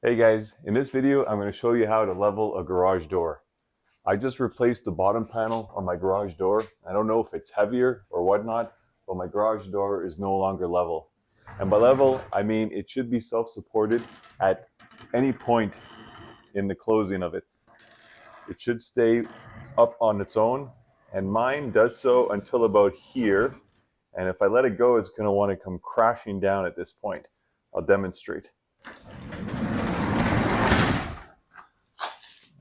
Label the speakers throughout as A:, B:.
A: Hey guys, in this video I'm going to show you how to level a garage door. I just replaced the bottom panel on my garage door. I don't know if it's heavier or whatnot, but my garage door is no longer level. And by level, I mean it should be self-supported at any point in the closing of it. It should stay up on its own, and mine does so until about here. And if I let it go, it's going to want to come crashing down at this point. I'll demonstrate.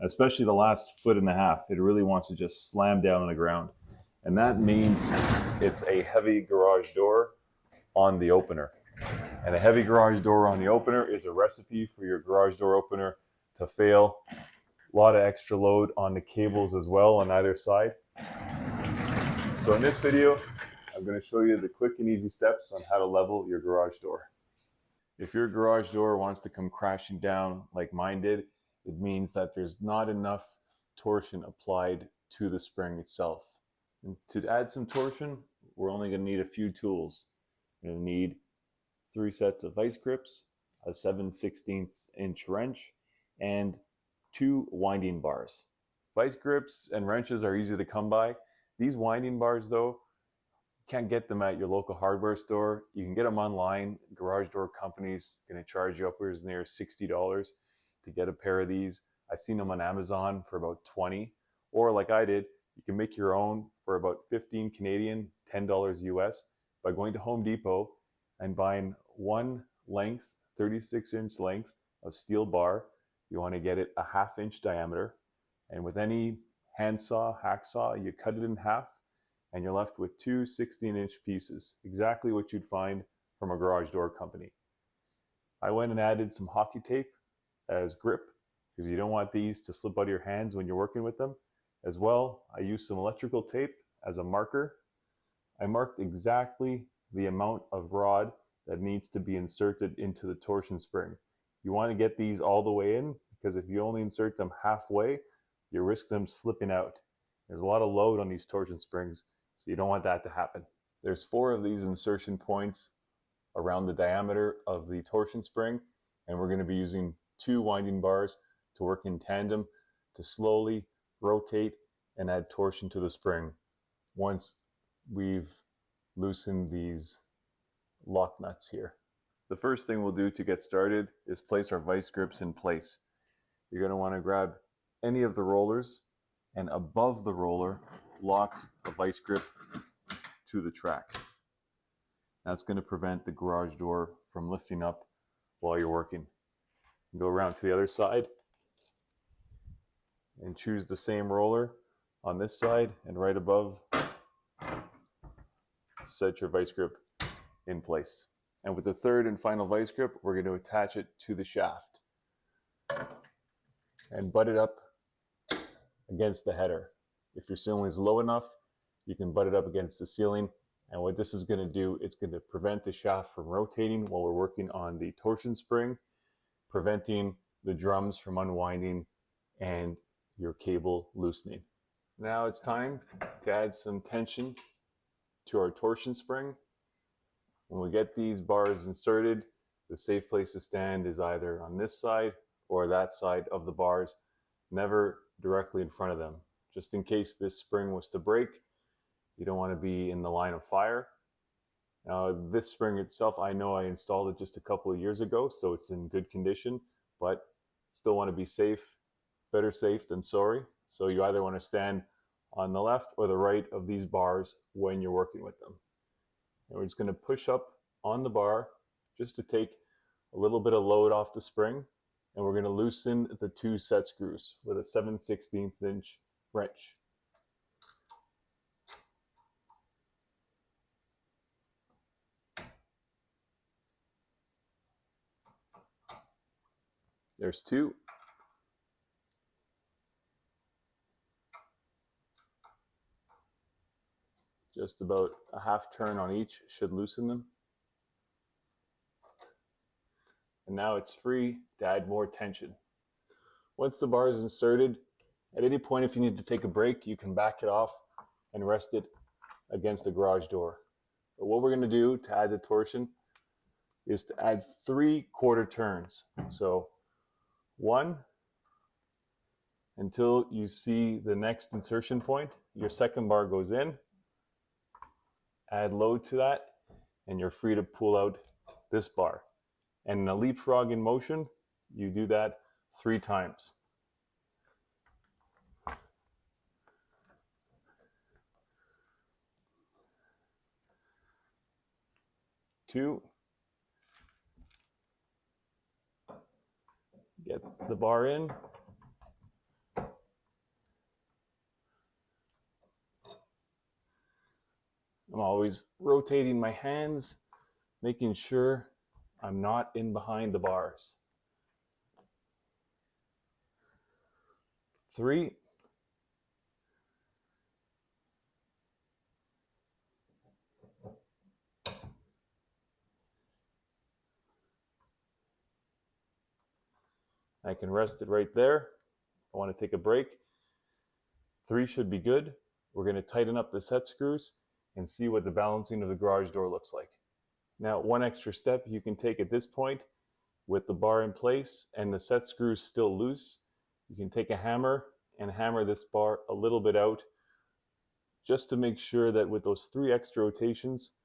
A: Especially the last foot and a half, it really wants to just slam down on the ground. And that means it's a heavy garage door on the opener. And a heavy garage door on the opener is a recipe for your garage door opener to fail. A lot of extra load on the cables as well on either side. So in this video, I'm going to show you the quick and easy steps on how to level your garage door. If your garage door wants to come crashing down like mine did, it means that there's not enough torsion applied to the spring itself. And to add some torsion, we're only going to need a few tools. You're going to need 3 sets of vice grips, a 7/16 inch wrench, and 2 winding bars. Vice grips and wrenches are easy to come by. These winding bars, though, can't get them at your local hardware store. You can get them online. Garage door companies are going to charge you upwards near $60 to get a pair of these. I've seen them on Amazon for about 20, or like I did, you can make your own for about 15 Canadian, $10 US by going to Home Depot and buying one length, 36-inch length of steel bar. You want to get it a 1/2 inch diameter, and with any handsaw, hacksaw, you cut it in half and you're left with 2 16-inch pieces, exactly what you'd find from a garage door company. I went and added some hockey tape as grip, because you don't want these to slip out of your hands when you're working with them. As well, I used some electrical tape as a marker. I marked exactly the amount of rod that needs to be inserted into the torsion spring. You want to get these all the way in, because if you only insert them halfway, you risk them slipping out. There's a lot of load on these torsion springs, so you don't want that to happen. There's 4 of these insertion points around the diameter of the torsion spring, and we're going to be using 2 winding bars to work in tandem to slowly rotate and add torsion to the spring once we've loosened these lock nuts here. The first thing we'll do to get started is place our vice grips in place. You're going to want to grab any of the rollers, and above the roller, lock the vice grip to the track. That's going to prevent the garage door from lifting up while you're working. Go around to the other side and choose the same roller on this side, and right above, set your vice grip in place. And with the third and final vice grip, we're going to attach it to the shaft and butt it up against the header. If your ceiling is low enough, you can butt it up against the ceiling. And what this is going to do, it's going to prevent the shaft from rotating while we're working on the torsion spring, preventing the drums from unwinding and your cable loosening. Now it's time to add some tension to our torsion spring. When we get these bars inserted, the safe place to stand is either on this side or that side of the bars, never directly in front of them. Just in case this spring was to break, you don't want to be in the line of fire. Now, this spring itself, I know I installed it just a couple of years ago, so it's in good condition, but still want to be safe. Better safe than sorry. So you either want to stand on the left or the right of these bars when you're working with them. And we're just going to push up on the bar just to take a little bit of load off the spring, and we're going to loosen the 2 set screws with a 7/16 inch wrench. There's 2. Just about a 1/2 turn on each should loosen them. And now it's free to add more tension. Once the bar is inserted, at any point if you need to take a break, you can back it off and rest it against the garage door. But what we're going to do to add the torsion is to add 3 quarter turns. So 1 until you see the next insertion point. Your second bar goes in, add load to that, and you're free to pull out this bar. And in a leapfrog in motion, you do that 3 times. Two. Get the bar in. I'm always rotating my hands, making sure I'm not in behind the bars. 3. I can rest it right there. I want to take a break. 3 should be good. We're going to tighten up the set screws and see what the balancing of the garage door looks like. Now, one extra step you can take at this point, with the bar in place and the set screws still loose, you can take a hammer and hammer this bar a little bit out, just to make sure that with those 3 extra rotations,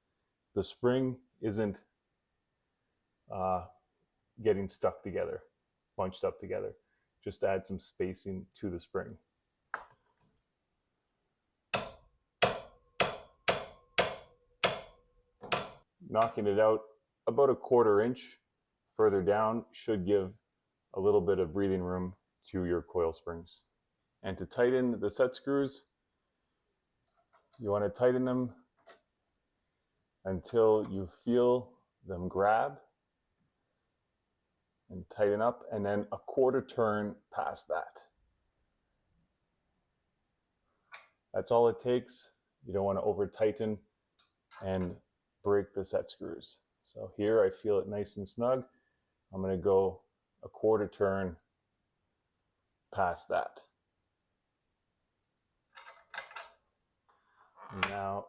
A: the spring isn't getting stuck together, bunched up together. Just add some spacing to the spring. Knocking it out about a 1/4 inch further down should give a little bit of breathing room to your coil springs. And to tighten the set screws, you want to tighten them until you feel them grab and tighten up, and then a 1/4 turn past that. That's all it takes. You don't want to over tighten and break the set screws. So here I feel it nice and snug. I'm going to go a 1/4 turn past that. Now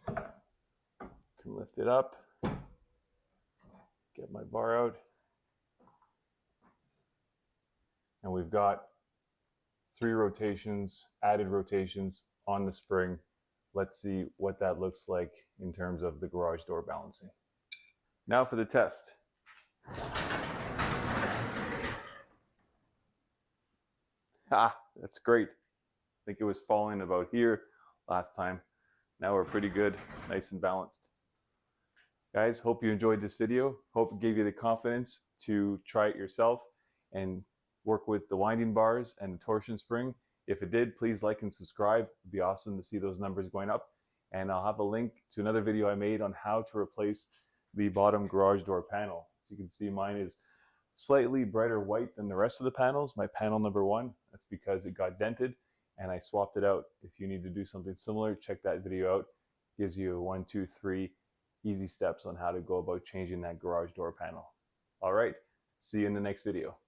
A: I can lift it up, get my bar out, and we've got 3 rotations, added rotations on the spring. Let's see what that looks like in terms of the garage door balancing. Now for the test. That's great. I think it was falling about here last time. Now we're pretty good, nice and balanced. Guys, hope you enjoyed this video. Hope it gave you the confidence to try it yourself and work with the winding bars and the torsion spring. If it did, please like and subscribe. It'd be awesome to see those numbers going up. And I'll have a link to another video I made on how to replace the bottom garage door panel. As you can see, mine is slightly brighter white than the rest of the panels. My panel number 1, that's because it got dented and I swapped it out. If you need to do something similar, check that video out. It gives you 1, 2, 3 easy steps on how to go about changing that garage door panel. All right, see you in the next video.